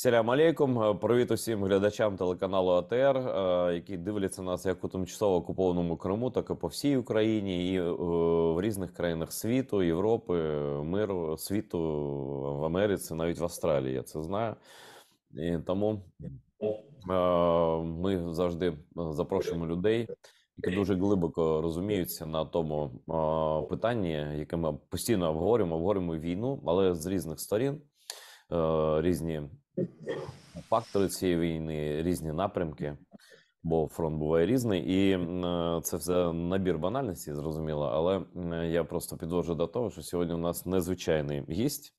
Салям алейкум, привіт усім глядачам телеканалу АТР, які дивляться нас як у тимчасово окупованому Криму, так і по всій Україні, і в різних країнах світу, Європи, миру, світу, в Америці, навіть в Австралії, я це знаю. І тому ми завжди запрошуємо людей, які дуже глибоко розуміються на тому питанні, яке ми постійно обговорюємо війну, але з різних сторін, різні фактори цієї війни, різні напрямки, бо фронт буває різний, і це все набір банальностей, зрозуміло, але я просто підводжу до того, що сьогодні у нас незвичайний гість.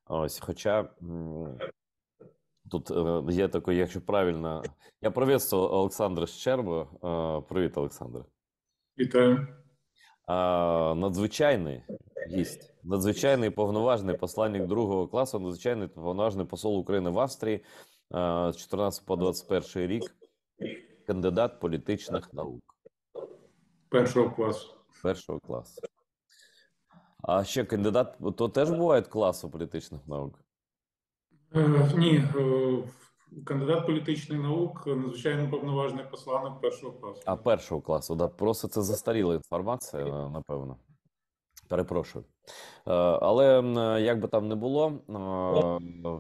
Ось, хоча тут є такий, якщо правильно, я приветствую Олександра Щербу. Привіт, Олександр. Вітаю. Надзвичайний гість, надзвичайний повноважний посланник другого класу, надзвичайний повноважний посол України в Австрії з 14 по 21 рік, кандидат політичних наук. Першого класу. Першого класу. А ще кандидат, то теж буває класу політичних наук? Ні, кандидат політичних наук, надзвичайно повноважний посланник першого класу. А першого класу, да, просто це застаріла інформація, напевно. Перепрошую. Але як би там не було,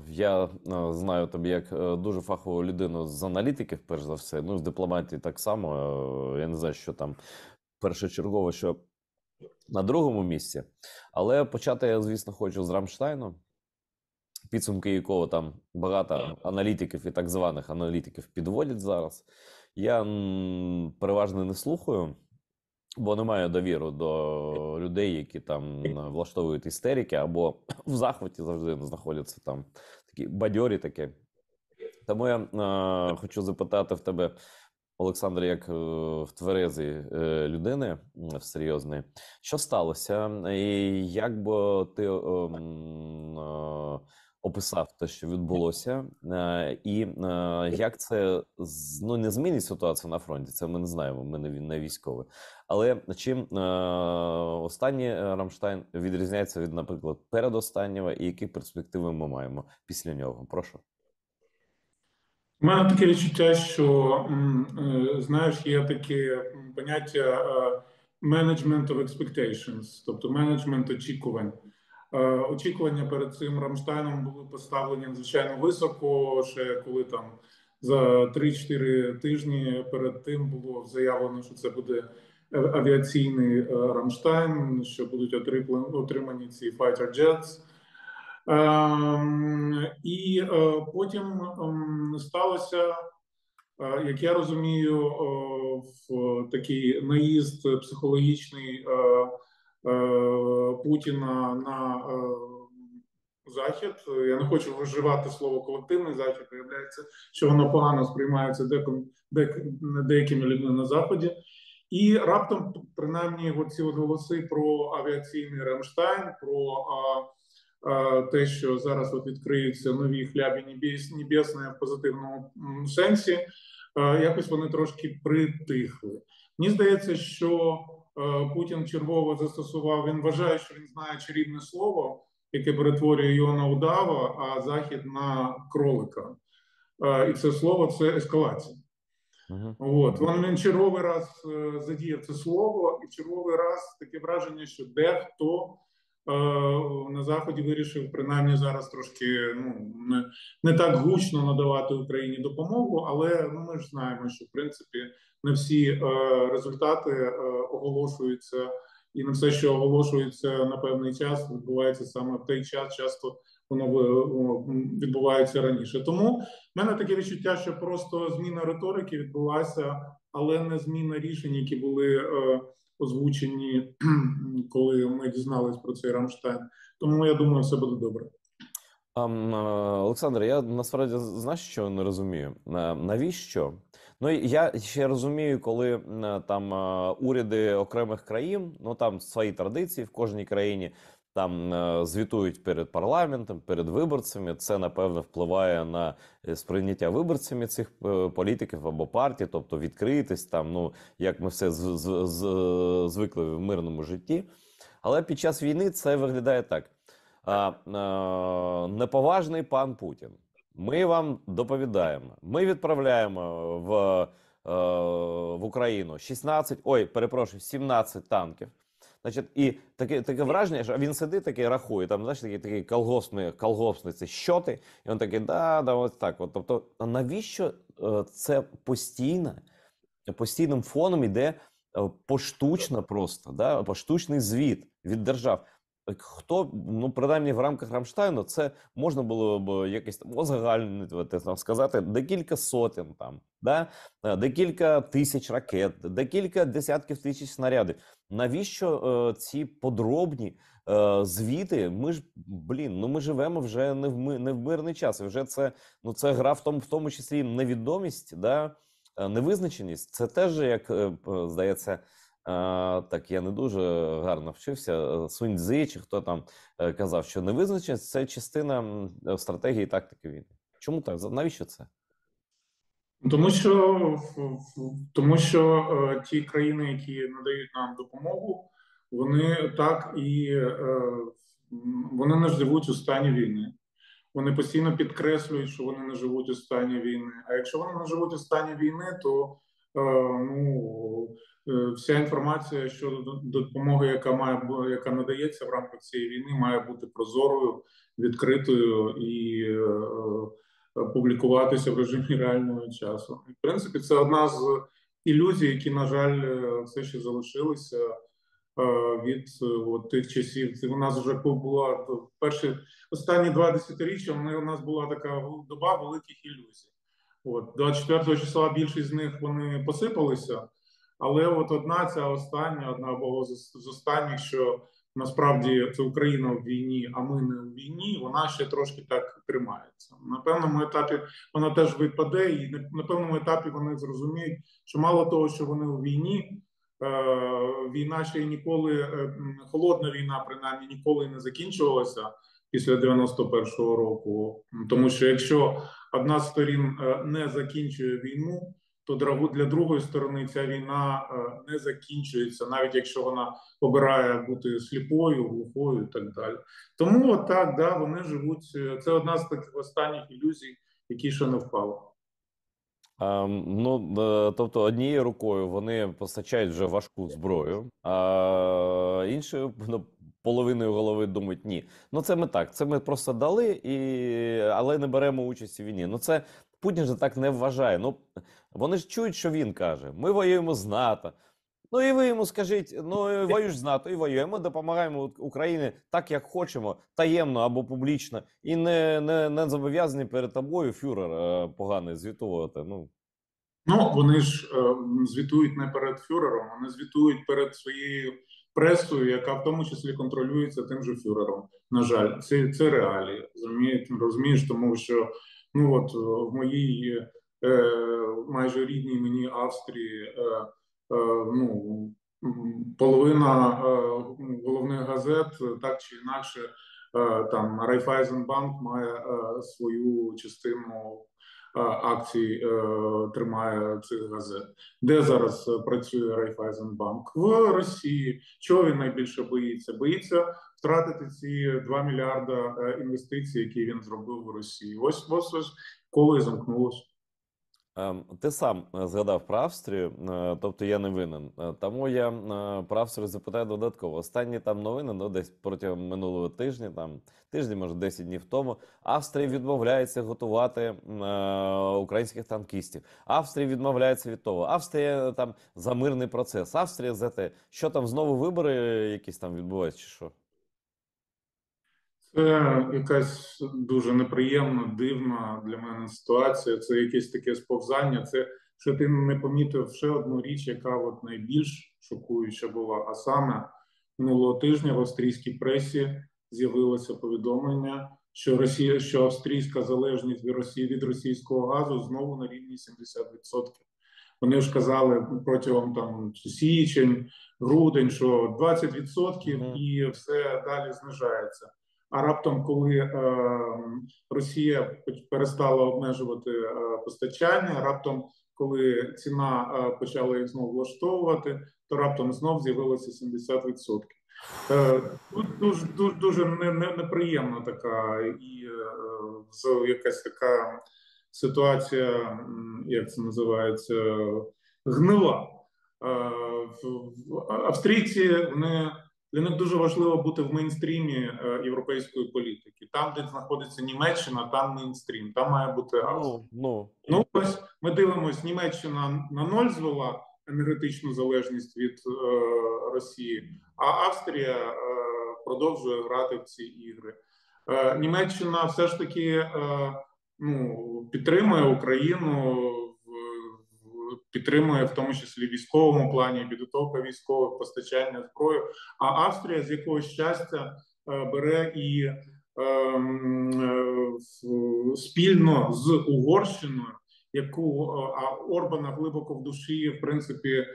я знаю тебе як дуже фахову людину з аналітиків, перш за все, ну, з дипломатії так само. Я не знаю, що там першочергово, що на другому місці. Але почати я, звісно, хочу з Рамштайну, підсумки якого там багато аналітиків і так званих аналітиків підводять зараз. Я переважно не слухаю, бо не маю довіру до людей, які там влаштовують істерики, або в захваті завжди знаходяться там такі бадьорі такі. Тому я хочу запитати в тебе, Олександр, як в тверезій людини, в серйозної, що сталося, і як би ти описав те, що відбулося, і як це, ну, не змінить ситуацію на фронті, це ми не знаємо, ми не військові. Але чим останній Рамштайн відрізняється від, наприклад, передостаннього, і які перспективи ми маємо після нього? Прошу. У мене таке відчуття, що, знаєш, є таке поняття management of expectations, тобто менеджмент очікувань. Очікування перед цим Рамштайном були поставлені надзвичайно високо, ще коли там за 3-4 тижні перед тим було заявлено, що це буде авіаційний Рамштайн, що будуть отримані ці fighter jets. І потім сталося, як я розумію, в такий наїзд психологічний Путіна на Захід. Я не хочу вживати слово колективний Захід, виявляється, що воно погано сприймається деякими людьми на Заході. І раптом, принаймні, оці голоси про авіаційний Рамштайн, про те, що зараз відкриються нові хлябі небесні в позитивному сенсі, якось вони трошки притихли. Мені здається, що Путін чергово застосував, він вважає, що він знає чарівне слово, яке перетворює його на удава, а Захід на кролика. І це слово – це ескалація. Він черговий раз задіяв це слово, і черговий раз таке враження, що дехто на Заході вирішив принаймні зараз трошки не так гучно надавати Україні допомогу, але ми ж знаємо, що в принципі не всі результати оголошуються, і не все, що оголошується на певний час, відбувається саме в той час, часто воно відбувається раніше. Тому в мене таке відчуття, що просто зміна риторики відбулася, але не зміна рішень, які були озвучені, коли ми дізнались про цей Рамштайн. Тому я думаю, все буде добре. Олександр, я насправді, знаєш, що не розумію? Навіщо? Ну, я ще розумію, коли там уряди окремих країн, ну там свої традиції в кожній країні, там звітують перед парламентом, перед виборцями. Це, напевно, впливає на сприйняття виборцями цих політиків або партій, тобто відкритість, там, ну, як ми все звикли в мирному житті. Але під час війни це виглядає так. Неповажний пан Путін. Ми вам доповідаємо. Ми відправляємо в Україну 17 танків. Значить, і таке враження, що він сидить такий, рахує, там, знаєш, такі колгоспні ці щоти, і він такий, да, ось так. От. Тобто, навіщо це постійним фоном іде поштучно просто, да, поштучний звіт від держав. Хто, ну, принаймні в рамках Рамштайну, це можна було б якось там узагальнити, там, сказати, декілька сотень, там, да? Декілька тисяч ракет, декілька десятків тисяч снарядів. Навіщо ці подробні звіти? Ми ж, ну ми живемо вже не в мирний час. І вже це гра в тому числі невідомість, да? Невизначеність. Це теж, як здається, так, я не дуже гарно вчився. Сунь Цзи, чи хто там казав, що невизначеність – це частина стратегії і тактики війни. Чому так? Навіщо це? Тому що ті країни, які надають нам допомогу, вони так і вони не живуть у стані війни. Вони постійно підкреслюють, що вони не живуть у стані війни. А якщо вони не живуть у стані війни, то вся інформація щодо допомоги, яка надається в рамках цієї війни, має бути прозорою, відкритою і публікуватися в режимі реального часу. І, в принципі, це одна з ілюзій, які, на жаль, все ще залишилися від тих часів. Це у нас вже була останні 2 десятиріччя. У нас була така доба великих ілюзій. 24 числа більшість з них вони посипалися, але одна з останніх, що насправді це Україна в війні, а ми не у війні, вона ще трошки так тримається. На певному етапі вона теж випаде, і на певному етапі вони зрозуміють, що мало того, що вони у війні, війна ще й ніколи, холодна війна, принаймні, ніколи не закінчувалася після 91-го року. Тому що якщо одна з сторін не закінчує війну, то для другої сторони ця війна не закінчується, навіть якщо вона обирає бути сліпою, глухою і так далі. Тому так, да, вони живуть. Це одна з таких останніх ілюзій, які ще не впали. Тобто однією рукою вони постачають вже важку зброю, а іншою половиною голови думають, ні. Це ми просто дали, але не беремо участь у війні. Це Путін же так не вважає. Вони ж чують, що він каже. Ми воюємо з НАТО. І ви йому скажіть, воюєш з НАТО, і воюємо, допомагаємо Україні так, як хочемо, таємно або публічно, і не зобов'язані перед тобою, фюрер, поганий, звітувати. Вони ж звітують не перед фюрером, вони звітують перед своєю пресою, яка в тому числі контролюється тим же фюрером. На жаль, це реалії. Розумієш, тому що в моїй майже рідній мені Австрії половина головних газет так чи інакше, там Райфайзенбанк має свою частину акцій, тримає цих газет. Де зараз працює Райфайзенбанк? В Росії. Чого він найбільше боїться? Боїться втратити ці 2 мільярда інвестицій, які він зробив в Росії. Ось коло і замкнулося. Ти сам згадав про Австрію, тобто я не винен. Тому я про Австрію запитаю додатково. Останні там новини, десь протягом минулого тижня, тиждень, може 10 днів тому, Австрія відмовляється готувати українських танкістів. Австрія відмовляється від того. Австрія там за мирний процес. Австрія за те. Що там, знову вибори якісь там відбуваються чи що? Це якась дуже неприємна, дивна для мене ситуація. Це якесь таке сповзання. Це що ти не помітив ще одну річ, яка найбільш шокуюча була. А саме минулого тижня в австрійській пресі з'явилося повідомлення, що австрійська залежність від російського газу знову на рівні 70%. Вони ж казали протягом січень, грудень, що 20% і все далі знижається. А раптом, коли Росія перестала обмежувати постачання, раптом, коли ціна почала їх знову влаштовувати, то раптом знов з'явилося 70%. Тут дуже неприємна така і якась така ситуація, як це називається, гнила. Австрійці, для них дуже важливо бути в мейнстрімі європейської політики. Там, де знаходиться Німеччина, там мейнстрім, там має бути Австрія. Ну. Ну, ось ми дивимося, Німеччина на ноль звела енергетичну залежність від Росії, а Австрія продовжує грати в ці ігри. Німеччина все ж таки підтримує Україну, підтримує в тому числі в військовому плані, підготовка військових, постачання зброї. А Австрія з якогось щастя бере і спільно з Угорщиною, яку Орбана глибоко в душі, в принципі,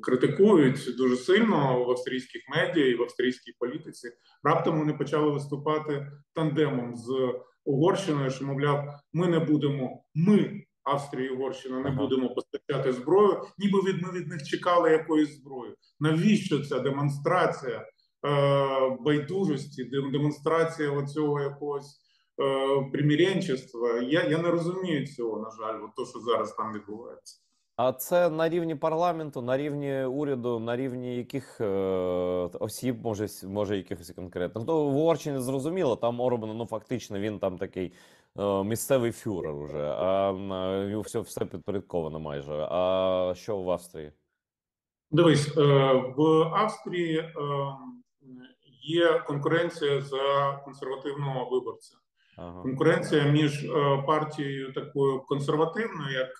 критикують дуже сильно в австрійських медіа і в австрійській політиці. Раптом вони почали виступати тандемом з Угорщиною, що, мовляв, ми, Австрія і Угорщина, не будемо постачати зброю, ніби ми від них чекали якоїсь зброї. Навіщо ця демонстрація байдужості, демонстрація оцього якогось примиренчества? Я не розумію цього, на жаль, то, що зараз там відбувається. А це на рівні парламенту, на рівні уряду, на рівні яких осіб, може якихось конкретних. Ну, в Угорщині зрозуміло, там Орбан, фактично, він там такий місцевий фюрер уже, а все підпорядковано майже. А що в Австрії? Дивись, в Австрії є конкуренція за консервативного виборця. Ага. Конкуренція між партією такою консервативною, як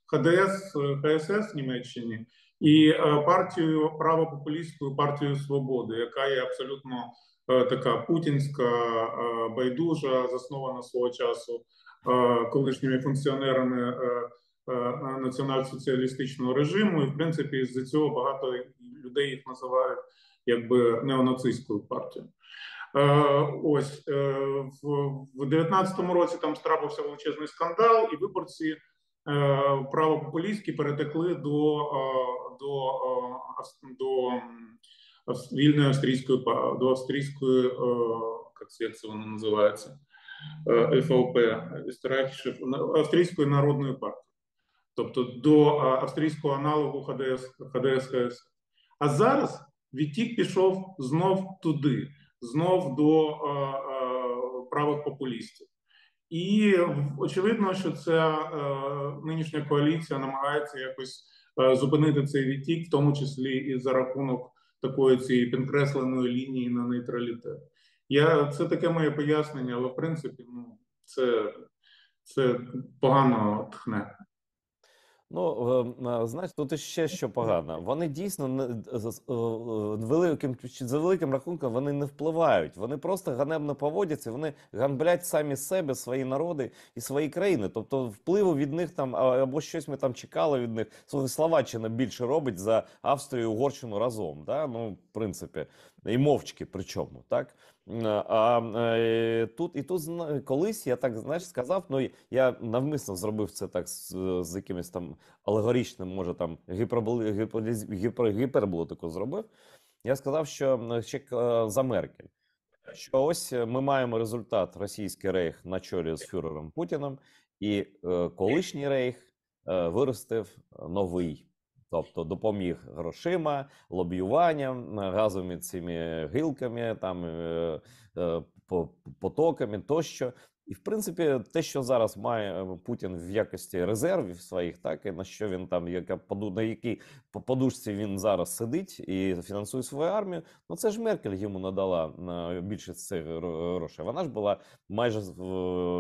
ХДС, ХСС в Німеччині, і партією правопопулістською партією Свободи, яка є абсолютно така путінська, байдужа, заснована свого часу колишніми функціонерами націонал-соціалістичного режиму. І, в принципі, з-за цього багато людей їх називають якби неонацистською партією. Ось в 19-му році там трапився величезний скандал, і виборці правопопулістські перетекли до вільної австрійської, як це воно називається, ФВП, Австрійської народної партії, тобто до австрійського аналогу ХДС. А зараз відтік пішов знов туди, знов до правих популістів. І очевидно, що ця нинішня коаліція намагається якось зупинити цей відтік, в тому числі і за рахунок такої цієї підкресленої лінії на нейтралітет. Це таке моє пояснення, але в принципі це погано тхне. Ну, знаєш, тут ще що погано. Вони дійсно за великим рахунком вони не впливають. Вони просто ганебно поводяться, вони ганблять самі себе, свої народи і свої країни. Тобто впливу від них там, або щось ми там чекали від них. Словаччина більше робить за Австрію і Угорщину разом. Да? Ну, в принципі, і мовчки причому, так? Тут колись я так, знаєш, сказав, ну я навмисно зробив це так з якимось там алегоричним, може там гіперболу таку зробив. Я сказав, що ще за Меркель, що ось ми маємо результат: російський рейх на чолі з фюрером Путіним, і колишній рейх виростив новий. Тобто допоміг грошима, лобіюванням, газовими цими гілками, там, потоками тощо. І, в принципі, те, що зараз має Путін в якості резервів своїх, так, і на що він там, на якій подушці він зараз сидить і фінансує свою армію, ну це ж Меркель йому надала на більшість цих грошей. Вона ж була майже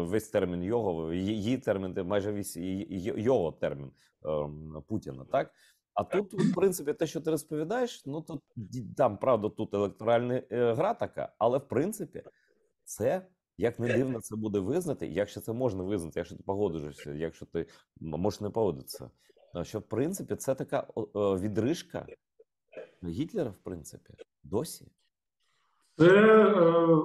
весь термін її термін, майже весь його термін Путіна, так? А тут, в принципі, те, що ти розповідаєш, ну тут там, правда, тут електоральна гра така, але в принципі це, як не дивно це буде визнати, якщо це можна визнати, якщо ти погодишся, якщо ти можеш не погодитися, що в принципі це така відрижка Гітлера, в принципі, досі. Це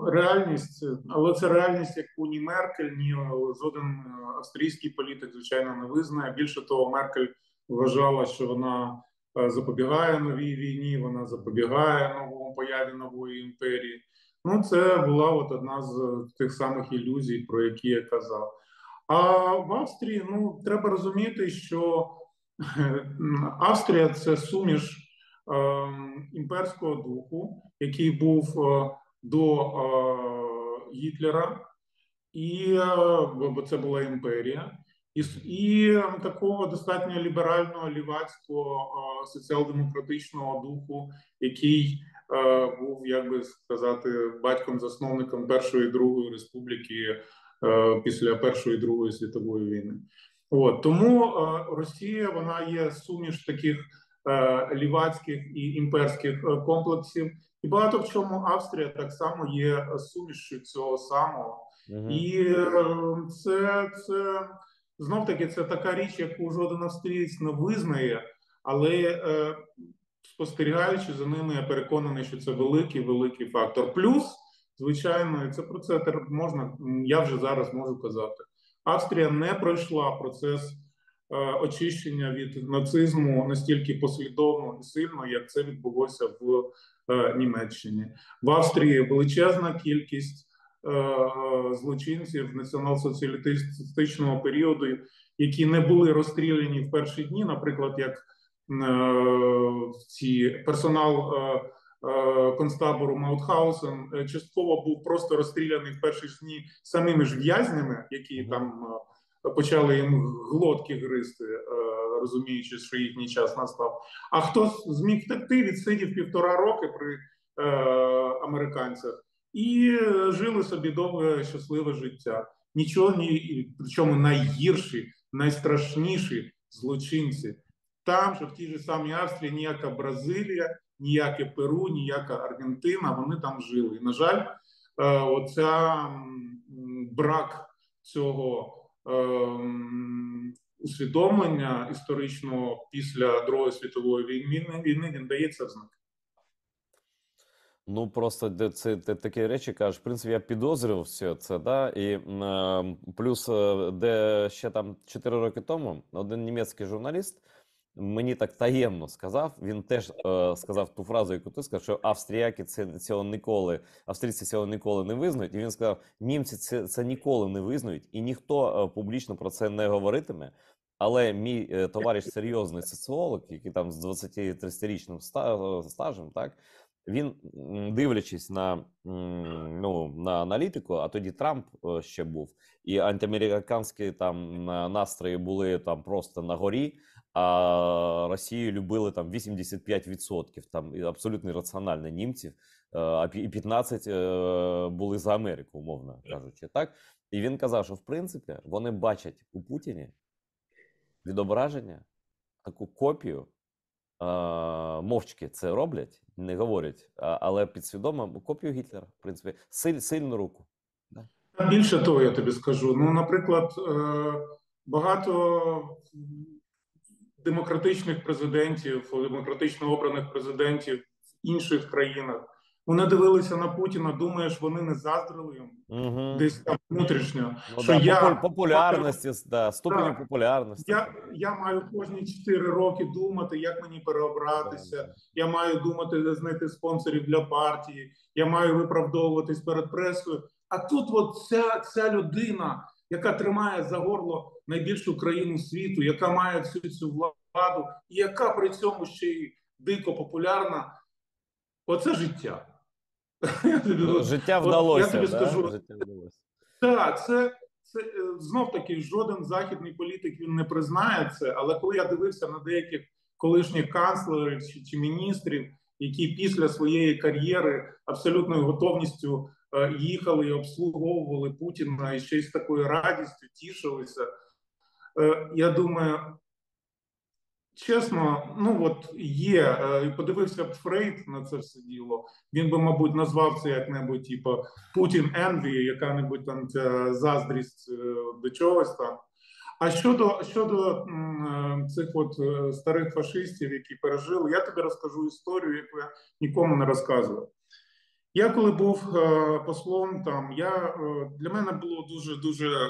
реальність, але це реальність, яку ні Меркель, ні жоден австрійський політик, звичайно, не визнає. Більше того, Меркель вважала, що вона запобігає новій війні, вона запобігає появі нової імперії. Ну, це була от одна з тих самих ілюзій, про які я казав. А в Австрії, ну, треба розуміти, що Австрія це суміш імперського духу, який був до Гітлера, бо це була імперія, і такого достатньо ліберального, лівацького, соціал-демократичного духу, який був, як би сказати, батьком-засновником Першої і Другої республіки після Першої і Другої світової війни. От тому Росія, вона є суміш таких лівацьких і імперських комплексів, і багато в чому Австрія так само є сумішю цього самого. І це знов таки це така річ, яку жоден австрієць не визнає, але спостерігаючи за ними, я переконаний, що це великий фактор. Плюс, звичайно, і це про це можна, я вже зараз можу казати, Австрія не пройшла процес очищення від нацизму настільки послідовно і сильно, як це відбулося в Німеччині. В Австрії величезна кількість злочинців націонал-соціалістичного періоду, які не були розстріляні в перші дні, наприклад, як персонал концтабору Маутхаусен частково був просто розстріляний в перші дні самими ж в'язнями, які там почали їм глотки гризти, розуміючи, що їхній час настав. А хто зміг втекти, відсидів 1,5 роки при американцях і жили собі довге щасливе життя. Причому найгірші, найстрашніші злочинці. Там же в тій же самій Австрії ніяка Бразилія, ніяке Перу, ніяка Аргентина, вони там жили. І, на жаль, брак цього усвідомлення історичного після Другої світової війни, він дається в знак. Ну, просто ти такі речі кажеш. В принципі, я підозрював все це, да, і плюс, де ще там 4 роки тому один німецький журналіст мені так таємно сказав, він теж сказав ту фразу, яку ти сказав, що австрійці цього ніколи не визнають, і він сказав, німці це ніколи не визнають, і ніхто публічно про це не говоритиме. Але мій товариш серйозний соціолог, який там з 20-30-річним стажем, так, він, дивлячись на аналітику, а тоді Трамп ще був, і антиамериканські там настрої були там просто на горі, а Росію любили там 85%, там абсолютно раціональні німців, і 15 були за Америку, умовно кажучи, так? І він казав, що в принципі вони бачать у Путіні відображення, таку копію, мовчки це роблять, не говорять, але підсвідомо копію Гітлера, в принципі, сильну руку. Більше того, я тобі скажу. Ну, наприклад, багато демократичних президентів, демократично обраних президентів в інших країнах, вони дивилися на Путіна, думаєш, вони не заздрили йому десь там внутрішньо. Ну, що я популярності, ступені популярності. Я маю кожні 4 роки думати, як мені переобратися, я маю думати, де знайти спонсорів для партії, я маю виправдовуватись перед пресою. А тут от ця людина, яка тримає за горло найбільшу країну світу, яка має всю цю владу, і яка при цьому ще й дико популярна, оце життя. Життя вдалося, я тобі скажу, життя вдалося. Так, це знов таки жоден західний політик він не признає це, але коли я дивився на деяких колишніх канцлерів чи міністрів, які після своєї кар'єри абсолютною готовністю їхали і обслуговували Путіна і ще й з такою радістю тішилися, я думаю, чесно, ну от є, і подивився б Фрейд на це все діло, він би, мабуть, назвав це як-небудь, типу, Путін Енві, яка-небудь там ця заздрість до чогось там. А щодо цих от старих фашистів, які пережили, я тобі розкажу історію, яку я нікому не розказував. Я коли був послом там, для мене було дуже,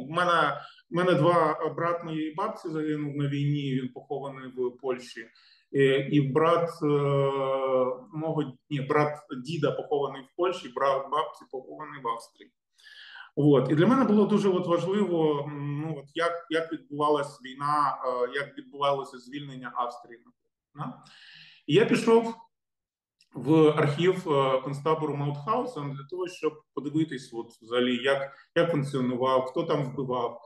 в мене У мене брат моєї бабці загинув на війні, він похований в Польщі. І брат діда похований в Польщі, брат бабці похований в Австрії. От. І для мене було дуже важливо, як відбувалася війна, як відбувалося звільнення Австрії. І я пішов в архів концтабору Маутхаузен для того, щоб подивитись, взагалі, як функціонував, хто там вбивав,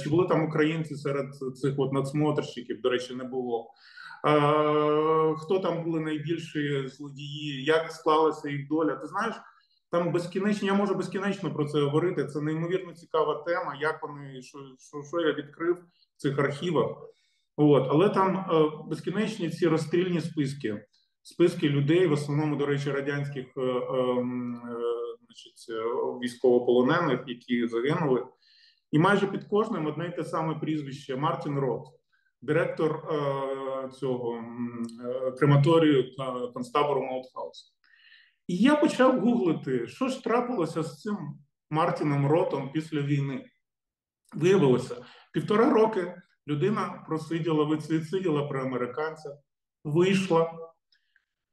чи були там українці серед цих надсмотрщиків, до речі, не було. Хто там були найбільші злодії, як склалася їх доля. Ти знаєш, там безкінечно, я можу безкінечно про це говорити. Це неймовірно цікава тема, як вони, що я відкрив в цих архівах. Але там безкінечні ці розстрільні списки людей, в основному, до речі, радянських військовополонених, які загинули. І майже під кожним одне й те саме прізвище – Мартін Рот, директор цього крематорію концтабору Маутхаузен. І я почав гуглити, що ж трапилося з цим Мартіном Ротом після війни. Виявилося, 1,5 роки людина відсиділа при американцях, вийшла,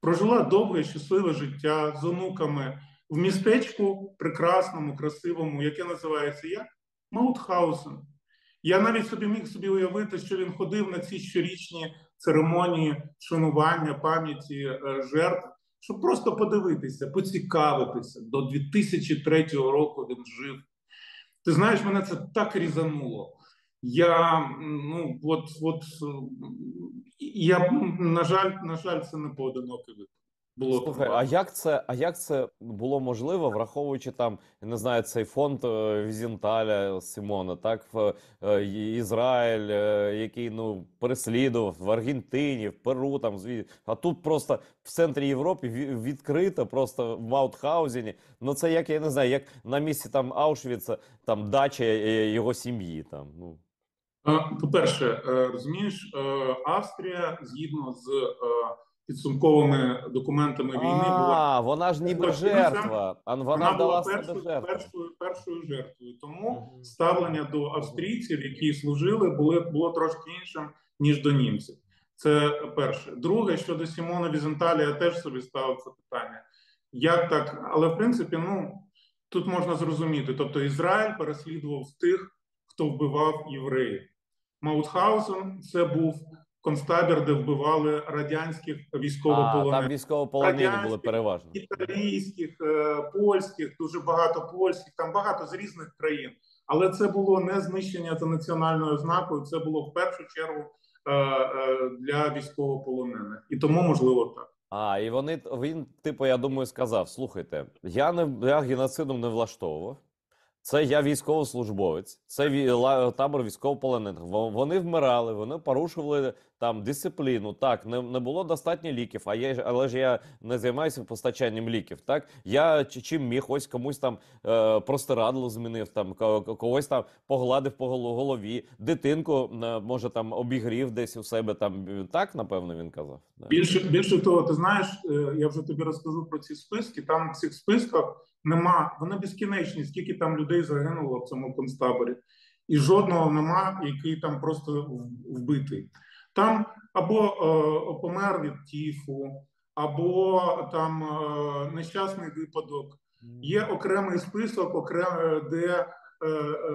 прожила довге, щасливе життя з онуками в містечку прекрасному, красивому, яке називається як? Маутхаузен. Я навіть міг собі уявити, що він ходив на ці щорічні церемонії шанування пам'яті жертв, щоб просто подивитися, поцікавитися. До 2003 року він жив. Ти знаєш, мене це так різануло. Я, на жаль, це не поодинокий випадок. Слухай, а як це було можливо, враховуючи там, я не знаю, цей фонд Візенталя Симона, так, Ізраїль, який переслідував в Аргентині, в Перу, там, а тут просто в центрі Європи відкрито, просто в Маутхаузені. Це як, я не знаю, як на місці там Аушвіца, там дача його сім'ї, там, По-перше, розумієш, Австрія, згідно з підсумковими документами війни, вона ж ніби жертва, вона була вдала себе жертву. першою жертвою. Тому ставлення до австрійців, які служили, було трошки іншим, ніж до німців. Це перше. Друге, щодо Сімона Візенталя, я теж собі ставив це питання. Як так? Але, в принципі, тут можна зрозуміти. Тобто Ізраїль переслідував тих, хто вбивав євреїв. Маутхаузен – це був концтабір, де вбивали радянських військовополонених. Там військовополонені були переважно. Італійських, польських, дуже багато польських, там багато з різних країн. Але це було не знищення за національною ознакою, це було в першу чергу для військовополонених. І тому, можливо, так. І він, я думаю, сказав, слухайте, я геноцидом не влаштовував. Це я військовослужбовець, це табор військовополонених. Вони вмирали, вони порушували там дисципліну. Так, не було достатньо ліків, але ж я не займаюся постачанням ліків. Так, я чим міг, ось комусь там простирадло змінив, там когось там погладив по голові, дитинку, може там обігрів десь у себе там. Так, напевно, він казав. Більше того, ти знаєш, я вже тобі розкажу про ці списки. Там в цих списках нема, вони безкінечні, скільки там людей загинуло в цьому концтаборі. І жодного нема, який там просто вбитий. Там або помер від тіфу, або там нещасний випадок. Є окремий список, де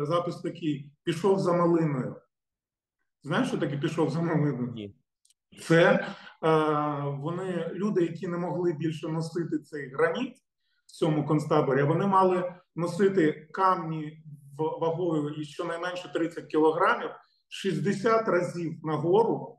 запис такий: пішов за малиною. Знаєш, що таке пішов за малиною? Ні. Це люди, які не могли більше носити цей граніт в цьому концтаборі, вони мали носити камні вагою щонайменше 30 кілограмів 60 разів нагору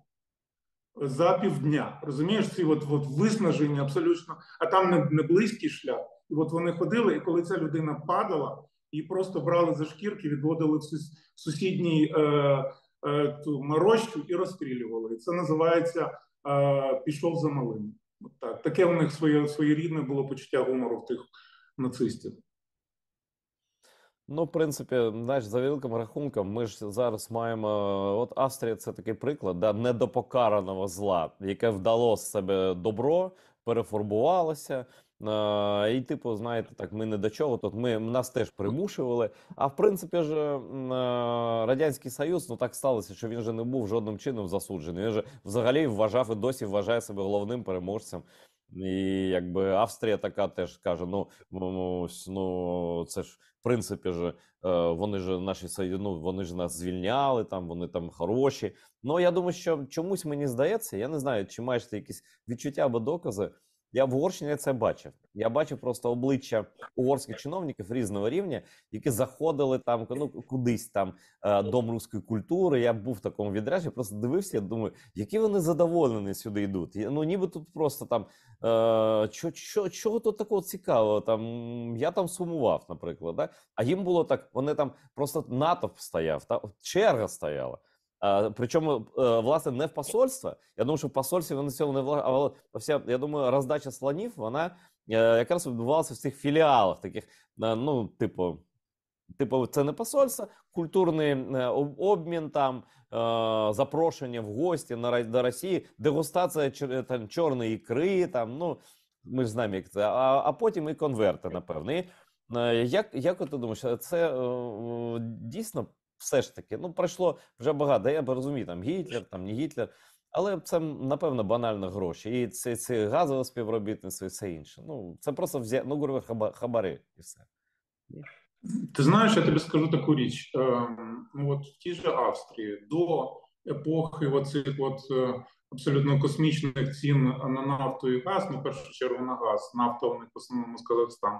за півдня. Розумієш, ці виснаження абсолютно, а там не близький шлях. І вони ходили, і коли ця людина падала, її просто брали за шкірки, відводили в сусідній ту рощу і розстрілювали. І це називається «пішов за малим». Таке в них своєрідне було почуття гумору в тих нацистів. В принципі, знаєш, за великим рахунком, ми ж зараз маємо, Австрія – це такий приклад, недопокараного зла, яке вдало з себе добро, перефарбувалося, і, знаєте, так, ми не до чого, тут нас теж примушували, а в принципі ж Радянський Союз, ну так сталося, що він же не був жодним чином засуджений. Він же взагалі вважав і досі вважає себе головним переможцем. І якби Австрія така теж каже: ну це ж в принципі ж вони ж наші ну, вони ж нас звільняли, там вони там хороші. Ну я думаю, що чомусь мені здається, я не знаю, чи маєш ти якісь відчуття або докази. Я в Угорщині це бачив. Я бачив просто обличчя угорських чиновників різного рівня, які заходили там, ну кудись там дом руської культури. Я був в такому відряджі, просто дивився. Я думаю, які вони задоволені сюди йдуть. Ну ніби тут просто там чого тут такого цікавого? Там я там сумував, наприклад. Да? А їм було так, вони там просто натовп стояв, та черга стояла. Причому, власне, не в посольство. Я думаю, що в посольстві вони цього не влагали. Але вся, я думаю, роздача слонів, вона якраз відбувалася в цих філіалах, таких, ну, типу, це не посольство, культурний обмін, там, запрошення в гості до Росії, дегустація там, чорної ікри, там, ну, ми ж знаємо, як це, а потім і конверти, напевно. І, як ти думаєш, це дійсно все ж таки, ну, пройшло вже багато, я б розумію, там, Гітлер, там, не Гітлер, але це, напевно, банально гроші. І це газове співробітництво і все інше. Ну, це просто, ну, говорю, хабари і все. Ти знаєш, я тобі скажу таку річ. Ну, от в тій же Австрії до епохи оцих абсолютно космічних цін на нафту і газ, ну, в першу чергу на газ, нафта у них в основному з Казахстану,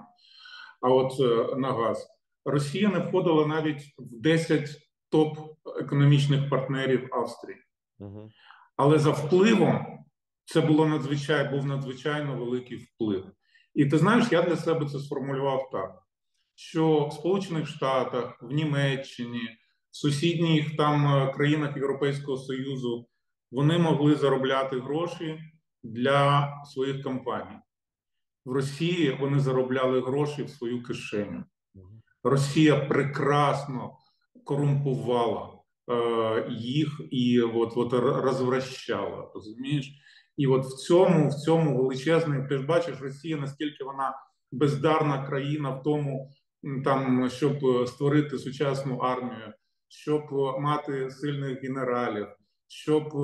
а от на газ, Росія не входила навіть в 10 топ-економічних партнерів Австрії. Угу. Але за впливом це був надзвичайно великий вплив. І ти знаєш, я для себе це сформулював так, що в Сполучених Штатах, в Німеччині, в сусідніх там країнах Європейського Союзу вони могли заробляти гроші для своїх компаній. В Росії вони заробляли гроші в свою кишеню. Росія прекрасно корумпувала їх і от розвращала, розумієш? І от в цьому величезний, ти ж бачиш, Росія, наскільки вона бездарна країна в тому, там, щоб створити сучасну армію, щоб мати сильних генералів, щоб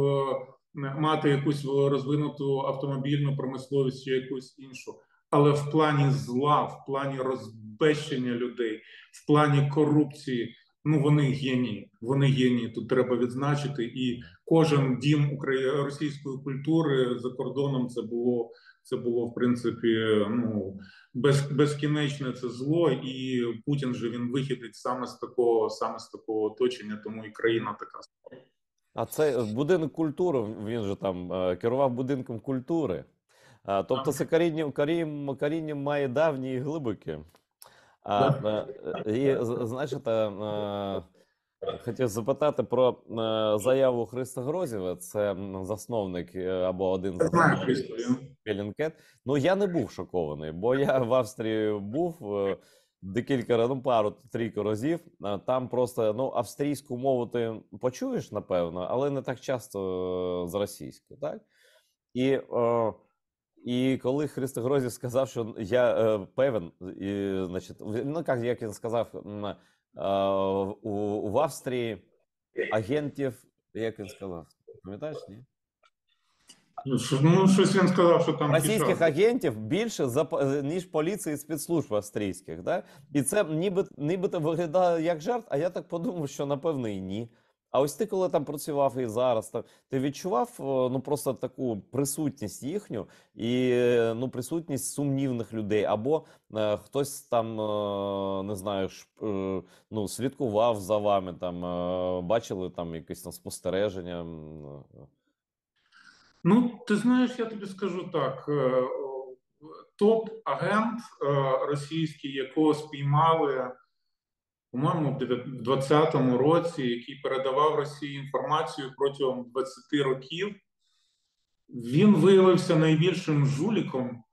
мати якусь розвинуту автомобільну промисловість чи якусь іншу. Але в плані зла, в плані розбещення людей, в плані корупції, ну вони генії, тут треба відзначити. І кожен дім російської культури за кордоном це було в принципі, ну, безкінечне це зло, і Путін же він вихідець саме з такого оточення, тому і країна така. А це будинок культури, він же там керував будинком культури. Тобто це коріння має давні і глибокі. І, значить, хотів запитати про заяву Христа Грозєва, це засновник або один з засновників Bellingcat. Ну, я не був шокований, бо я в Австрії був декілька разів, ну, пару-трійку разів. Там просто, ну, австрійську мову ти почуєш, напевно, але не так часто з російською, так? І коли Христо Грозєв сказав, що я певен, і, значить, ну, як він сказав, в Австрії агентів, як він сказав, пам'ятаєш, ні? Ну, щось він сказав, що там російських агентів більше, ніж поліції і спецслужб австрійських, да? І це нібито виглядає як жарт, а я так подумав, що напевно і ні. А ось ти, коли там працював і зараз, ти відчував, ну, просто таку присутність їхню і, ну, присутність сумнівних людей, або хтось там, не знаю, ну, слідкував за вами, там, бачили там якесь там спостереження? Ну, ти знаєш, я тобі скажу так, топ-агент російський, якого спіймали, по-моєму, в 2020 році, який передавав Росії інформацію протягом 20 років, він виявився найбільшим жуліком,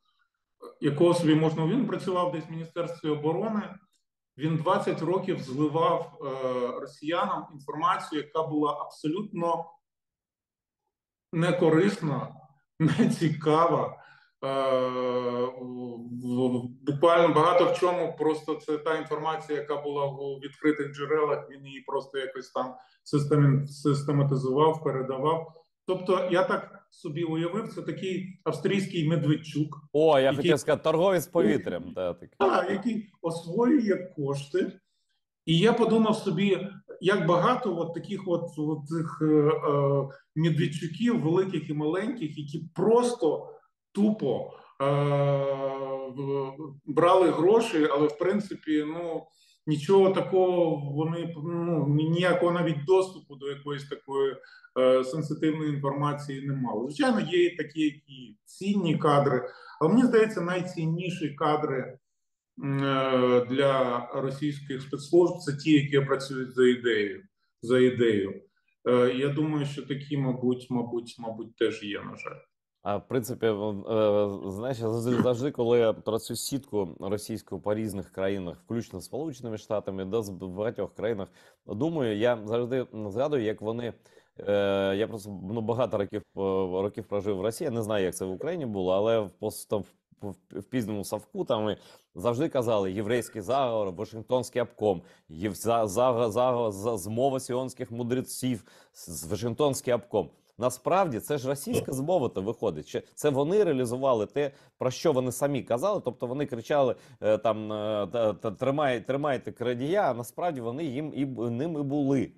якого собі можна... Він працював десь в Міністерстві оборони, він 20 років зливав росіянам інформацію, яка була абсолютно некорисна, нецікава, Буквально багато в чому просто це та інформація, яка була в відкритих джерелах, він її просто якось там систематизував, передавав. Тобто, я так собі уявив, це такий австрійський Медведчук, О, я який, хотів сказати, торговець повітрям. Да, такий. який освоює кошти. І я подумав собі, як багато от таких от цих Медведчуків, великих і маленьких, які просто тупо брали гроші, але в принципі, ну нічого такого, вони ну ніякого навіть доступу до якоїсь такої сенситивної інформації не мали. Звичайно, є і такі які цінні кадри, але мені здається, найцінніші кадри для російських спецслужб це ті, які працюють за ідею. Я думаю, що такі, мабуть, теж є, на жаль. А в принципі, знаєш, я завжди, коли я про цю сітку російську по різних країнах, включно з Сполученими Штатами, да, з багатьох країнах, думаю, я завжди згадую, як вони. Я просто багато років прожив в Росії. Я не знаю, як це в Україні було, але в пізньому Савку там і завжди казали єврейський заговор, Вашингтонський обком, змова сіонських мудреців, Вашингтонський обком. Насправді це ж російська змова-то виходить. Це вони реалізували те, про що вони самі казали. Тобто вони кричали там тримайте крадія, а насправді вони ним і були.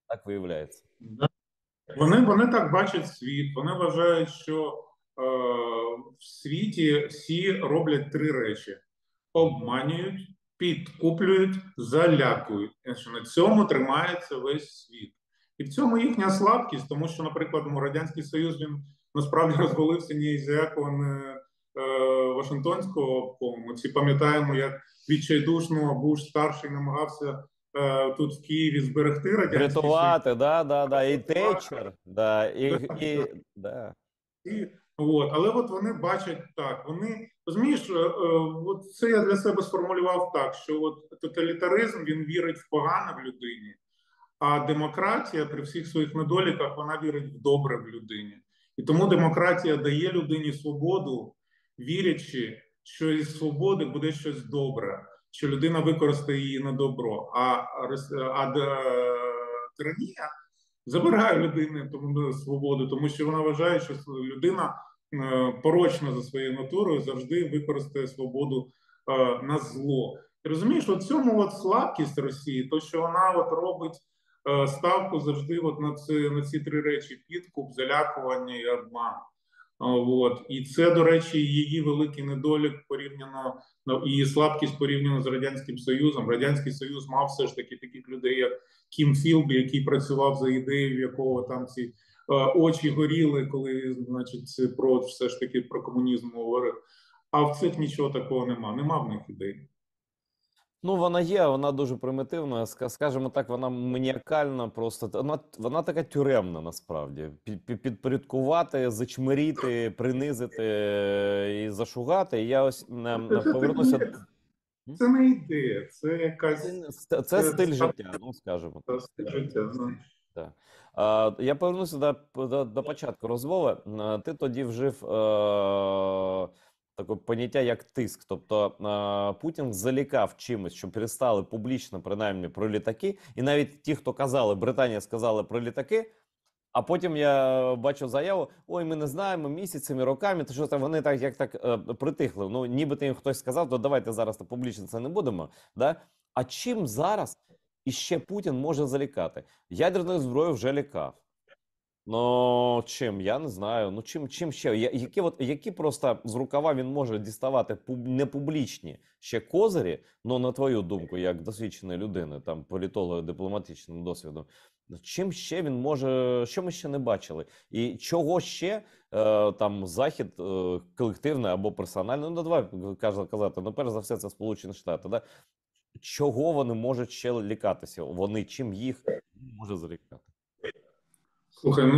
Так виявляється. Вони так бачать світ. Вони вважають, що в світі всі роблять три речі: обманюють, підкуплюють, залякують. Що на цьому тримається весь світ. І в цьому їхня слабкість, тому що, наприклад, Радянський Союз він насправді розвалився ні з якого не Вашингтонського обкому. Ми всі пам'ятаємо, як відчайдушно Буш старший намагався тут в Києві зберегти Радянський Союз. Врятувати, да, і Тетчер, да, да. Але от вони бачать так. Вони розумієш, от це я для себе сформулював так, що от тоталітаризм він вірить в погане в людині, а демократія при всіх своїх недоліках вона вірить в добре в людині. І тому демократія дає людині свободу, вірячи, що із свободи буде щось добре, що людина використає її на добро. А тиранія забирає людини тому свободу, тому що вона вважає, що людина порочна за своєю натурою завжди використає свободу на зло. І розумієш, от цьому от слабкість Росії, то що вона от робить ставку завжди от на ці три речі: підкуп, залякування і обман. І це, до речі, її великий недолік порівняно, її слабкість порівняно з Радянським Союзом. Радянський Союз мав все ж таки таких людей, як Кім Філбі, який працював за ідеєю, в якого там ці очі горіли, коли, значить, все ж таки про комунізм говорив. А в цих нічого такого нема в них ідей. Ну, вона є, вона дуже примітивна, скажімо так, вона маніакальна, просто вона така тюремна насправді. Підпорядкувати, зачмиріти, принизити і зашугати. І я ось повернуся. Це не ідея, це якась це стиль життя, ну скажімо так. Стиль життя, так. Я повернуся до початку розмови. Ти тоді вжив таке поняття, як тиск. Тобто Путін залякав чимось, що перестали публічно, принаймні, про літаки. І навіть ті, хто казали, Британія сказала про літаки, а потім я бачу заяву: ой, ми не знаємо, місяцями, роками, то що там вони так притихли. Ну, нібито їм хтось сказав, то давайте зараз публічно це не будемо. Да? А чим зараз іще Путін може залякати? Ядерною зброєю вже лякав. Ну, чим? Я не знаю. Ну, чим ще? Які просто з рукава він може діставати непублічні ще козирі, ну, на твою думку, як досвідченої людини, там, політолога дипломатичним досвідом, чим ще він може, що ми ще не бачили? І чого ще там Захід колективний або персональний, ну, давай казати, ну, перш за все, це Сполучені Штати, да? Чого вони можуть ще лякатися? Вони чим їх може залякати? Слухай,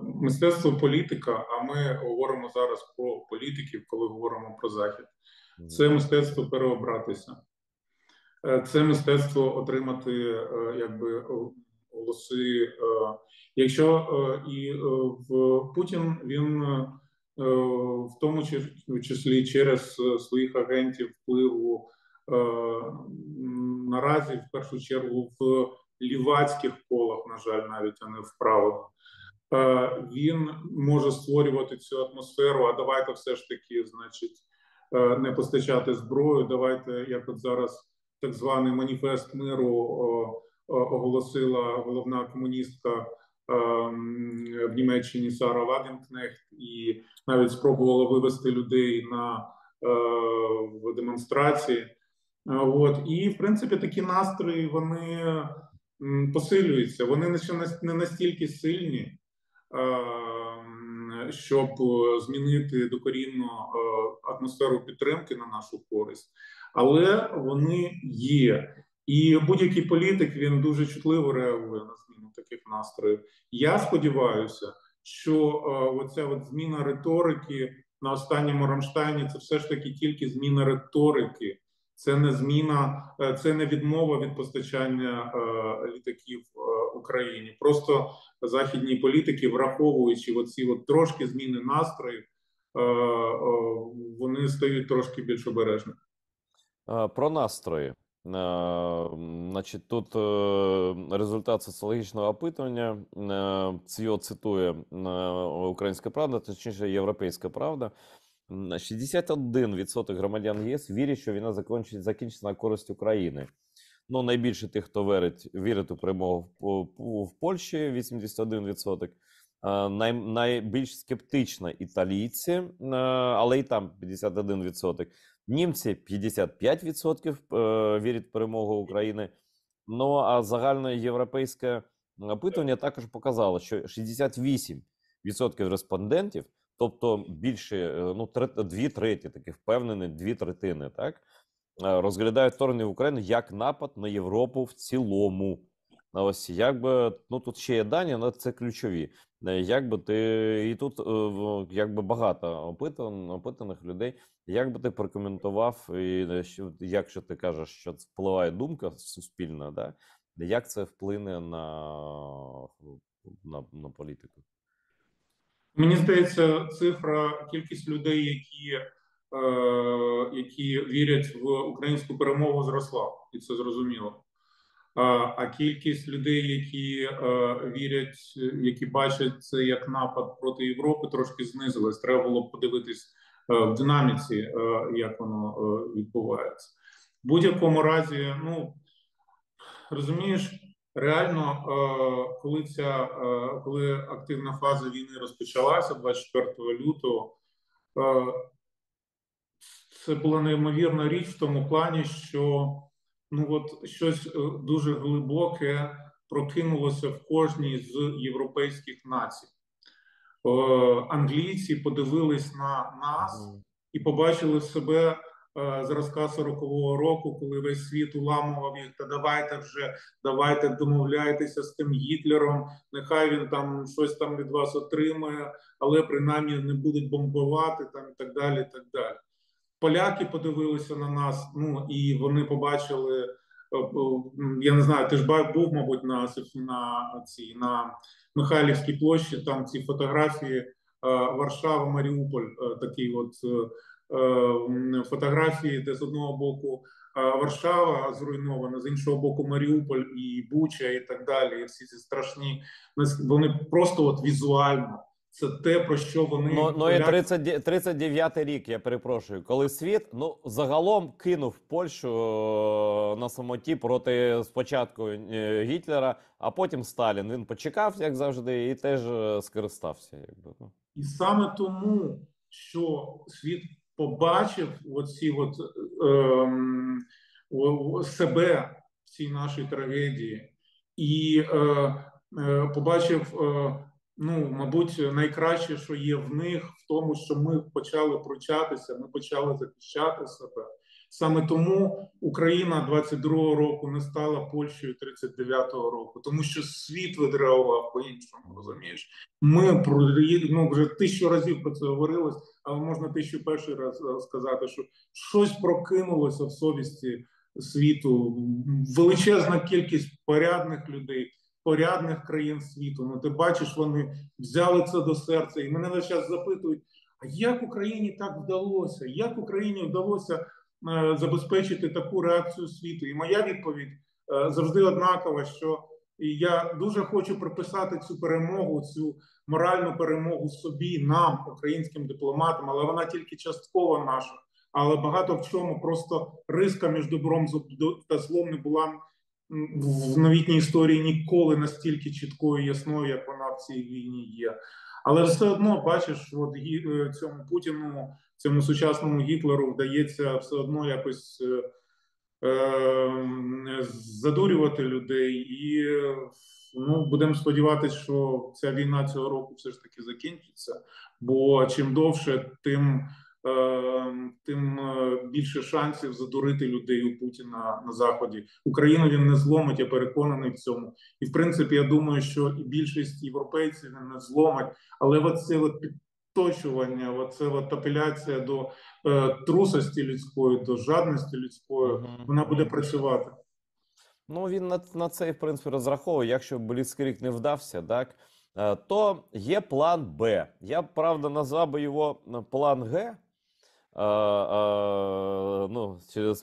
мистецтво політика, а ми говоримо зараз про політиків, коли говоримо про Захід. Це мистецтво переобратися. Це мистецтво отримати якби голоси. Якщо і в Путін, він в тому числі через своїх агентів впливу, наразі в першу чергу в лівацьких колах, на жаль, навіть а не в правих. Він може створювати цю атмосферу. А давайте все ж таки, значить, не постачати зброю. Давайте, як от зараз так званий маніфест миру оголосила головна комуністка в Німеччині Сара Вагенкнехт, і навіть спробувала вивести людей на в демонстрації. От і в принципі такі настрої вони посилюються. Вони не настільки сильні, щоб змінити докорінно атмосферу підтримки на нашу користь, але вони є. І будь-який політик, він дуже чутливо реагує на зміну таких настроїв. Я сподіваюся, що оця от зміна риторики на останньому Рамштайні – це все ж таки тільки зміна риторики. Це не зміна, це не відмова від постачання літаків Україні. Просто західні політики, враховуючи оці от трошки зміни настроїв, вони стають трошки більш обережними. Про настрої. Значить, тут результат соціологічного опитування. Його цитує Українська Правда, точніше Європейська Правда. 61% громадян ЄС вірять, що війна закінчиться на користь України. Ну, найбільше тих, хто вірить у перемогу в Польщі, 81%. Найбільш скептично італійці, але і там 51%. Німці 55% вірять в перемогу України. Ну, а загальноєвропейське опитування також показало, що 68% респондентів, тобто більше, ну, 2/3, такі впевнені, 2/3, так, розглядають вторгнення в Україну як напад на Європу в цілому. Ось, якби, ну, тут ще є дані, але це ключові. Якби ти, і тут якби багато опитаних людей, як би ти прокоментував, і якщо ти кажеш, що впливає думка суспільна, да, як це вплине на політику? Мені здається, кількість людей, які вірять в українську перемогу, зросла, і це зрозуміло. А кількість людей, які вірять, які бачать це як напад проти Європи, трошки знизилась. Треба було б подивитись в динаміці, як воно відбувається. В будь-якому разі, ну, розумієш, реально, коли активна фаза війни розпочалася 24 лютого, це була неймовірна річ в тому плані, що ну от щось дуже глибоке прокинулося в кожній з європейських націй. Англійці подивились на нас і побачили себе зразка 40-го року, коли весь світ уламував їх, та давайте домовляйтеся з тим Гітлером, нехай він там щось там від вас отримає, але принаймні не будуть бомбувати там і так далі, і так далі. Поляки подивилися на нас, ну і вони побачили, я не знаю, ти ж був, мабуть, на Михайлівській площі, там ці фотографії Варшава, Маріуполь, такі от фотографії, де з одного боку Варшава зруйнована, з іншого боку Маріуполь і Буча і так далі, і всі ці страшні, вони просто от візуально. Це те, про що вони... Ну і 39-й рік, я перепрошую, коли світ, ну, загалом кинув Польщу на самоті проти спочатку Гітлера, а потім Сталін. Він почекав, як завжди, і теж скористався. Якби. І саме тому, що світ побачив себе в цій нашій трагедії і побачив... Ну, мабуть, найкраще, що є в них, в тому, що ми почали пручатися, ми почали захищати себе. Саме тому Україна 22-го року не стала Польщею 39-го року, тому що світ відреагував по-іншому, розумієш? Ми вже 1000 разів про це говорилось, але можна 1001 раз сказати, що щось прокинулося в совісті світу, величезна кількість порядних людей, порядних країн світу. Ну, ти бачиш, вони взяли це до серця. І мене весь час запитують, А як Україні так вдалося? Як Україні вдалося забезпечити таку реакцію світу? І моя відповідь завжди однакова, що я дуже хочу приписати цю перемогу, цю моральну перемогу собі, нам, українським дипломатам, але вона тільки частково наша. Але багато в чому просто риска між добром та злом не була в новітній історії ніколи настільки чіткою і ясною, як вона в цій війні є. Але все одно бачиш, от цьому Путіну, цьому сучасному Гітлеру вдається все одно якось задурювати людей, і ну будемо сподіватися, що ця війна цього року все ж таки закінчиться. Бо чим довше, тим більше шансів задурити людей у Путіна на Заході. Україну він не зломить, я переконаний в цьому. І в принципі, я думаю, що і більшість європейців він не зломить, але оце от підточування, оце от апеляція до трусості людської, до жадності людської, вона буде працювати. Ну, він на це, в принципі, розраховує. Якщо Бліцкриг не вдався, так, то є план Б. Я, правда, назвав би його план Г, ну, через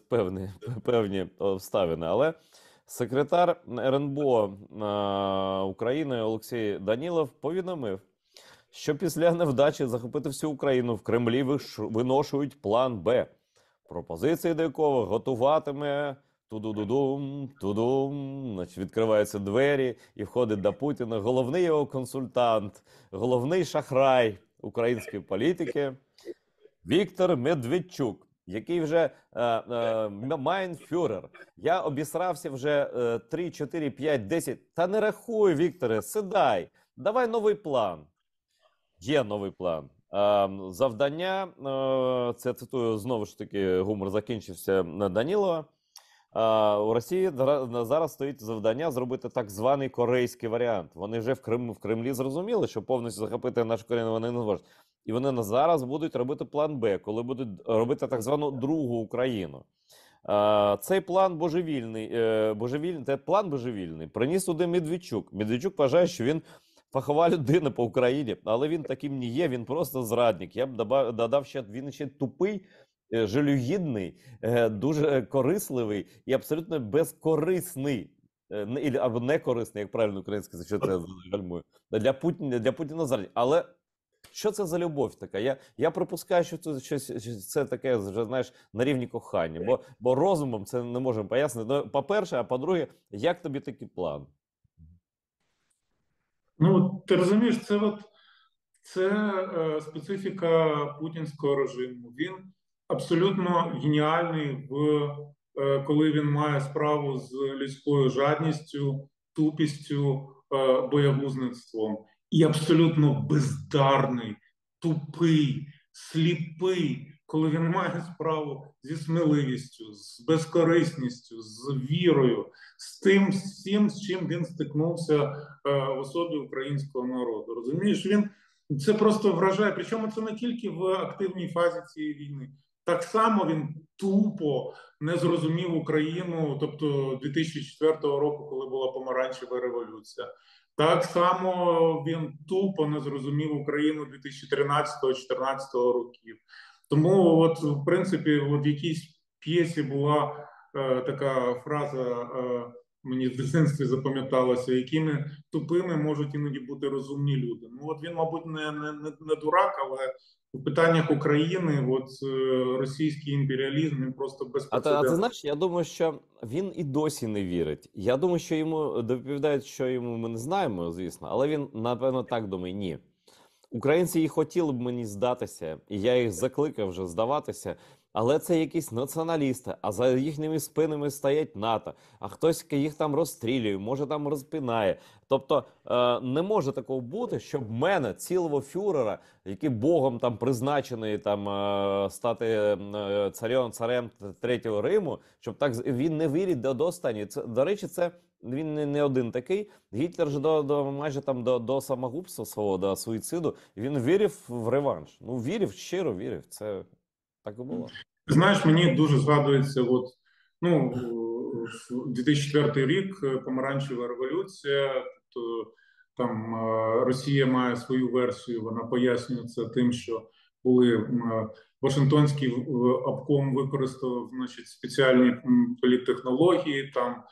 певні обставини, але секретар РНБО України Олексій Данілов повідомив, що після невдачі захопити всю Україну в Кремлі виношують план Б, пропозиції до якого готуватиме тудудудум, значить, відкриваються двері і входить до Путіна головний його консультант, головний шахрай української політики Віктор Медведчук, який вже майнфюрер. Я обісрався вже 3, 4, 5, 10. Та не рахуй, Вікторе, сідай, давай новий план. Є новий план. Завдання, це цитую, знову ж таки, гумор закінчився на Данілова. У Росії зараз стоїть завдання зробити так званий корейський варіант. Вони вже в Кремлі зрозуміли, що повністю захопити нашу країну вони не зможуть. І вони зараз будуть робити план Б, коли будуть робити так звану другу Україну. Цей план божевільний, це план божевільний приніс туди Медведчук. Медведчук вважає, що він фахова людина по Україні, але він таким не є, він просто зрадник. Я б додав, що він ще тупий, жалюгідний, дуже корисливий і абсолютно безкорисний, або некорисний, як правильно українською, що це гальмує, для Путіна зрадник. Але що це за любов така? Я припускаю, що це таке, вже, знаєш, на рівні кохання, бо розумом це не можемо пояснити. Ну, по-перше, а по-друге, як тобі такий план? Ну, ти розумієш, це специфіка путінського режиму. Він абсолютно геніальний коли він має справу з людською жадністю, тупістю, боягузництвом, і абсолютно бездарний, тупий, сліпий, коли він має справу зі сміливістю, з безкорисністю, з вірою, з тим всім, з чим він стикнувся в особі українського народу. Розумієш, це просто вражає. Причому це не тільки в активній фазі цієї війни. Так само він тупо не зрозумів Україну, тобто 2004 року, коли була помаранчева революція. Так само він тупо не зрозумів Україну 2013-2014 років. Тому, от, в принципі, в якійсь п'єсі була така фраза, мені в дитинстві запам'яталося, якими тупими можуть іноді бути розумні люди. Ну, от він, мабуть, не дурак, але у питаннях України, от російський імперіалізм, він просто безпрецедентний. А ти знаєш, я думаю, що він і досі не вірить. Я думаю, що йому доповідають, що йому ми не знаємо, звісно, але він, напевно, так думає, ні. Українці і хотіли б мені здатися, і я їх закликав вже здаватися, але це якісь націоналісти, а за їхніми спинами стоять НАТО, а хтось їх там розстрілює, може там розпинає. Тобто не може такого бути, щоб мене, цілого фюрера, який Богом там призначений там стати царем Третього Риму, щоб так він не вірить до останнього. До речі, це він не один такий. Гітлер же майже там до самогубства свого, до суїциду, він вірив в реванш. Ну, вірив, щиро вірив. Це так і було. Знаєш, мені дуже згадується, от, ну, 2004 рік, помаранчева революція, тобто там Росія має свою версію, вона пояснює це тим, що були Вашингтонський обком використав, значить, спеціальні політтехнології, там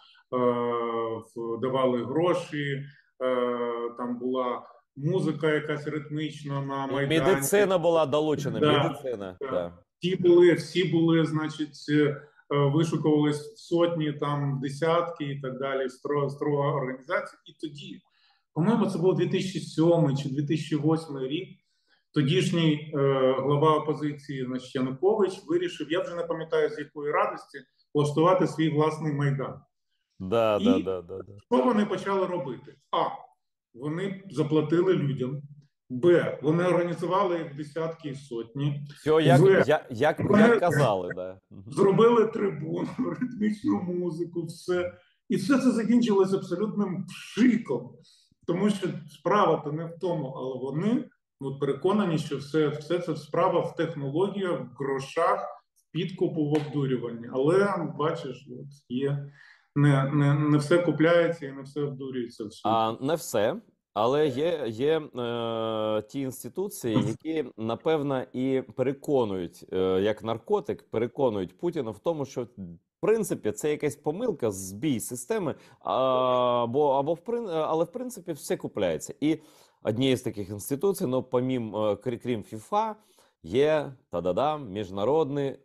давали гроші, там була музика якась ритмічна на Майдані. Медицина була долучена, Да, медицина. да. Да. Всі були, значить, вишукувались сотні, там десятки і так далі, строга організація. І тоді, по-моєму, це був 2007 чи 2008 рік. Тодішній глава опозиції, значить, Янукович, вирішив, я вже не пам'ятаю з якої радості, влаштувати свій власний майдан. Да. Що вони почали робити? А. Вони заплатили людям. Б. Вони організували їх десятки і сотні. Все, як казали, да. Зробили трибуну, ритмічну музику, все. І все це закінчилось абсолютним пшиком. Тому що справа-то не в тому, але вони переконані, що все це справа в технологіях, в грошах, в підкупу, в обдурюванні. Але, бачиш, є... Не все купляється і не все обдурюється в світі. Не все. Але є ті інституції, які, напевно, і переконують, як наркотик, переконують Путіна в тому, що, в принципі, це якась помилка, збій системи, але, в принципі, все купляється. І однією з таких інституцій, крім ФІФА, є, Міжнародний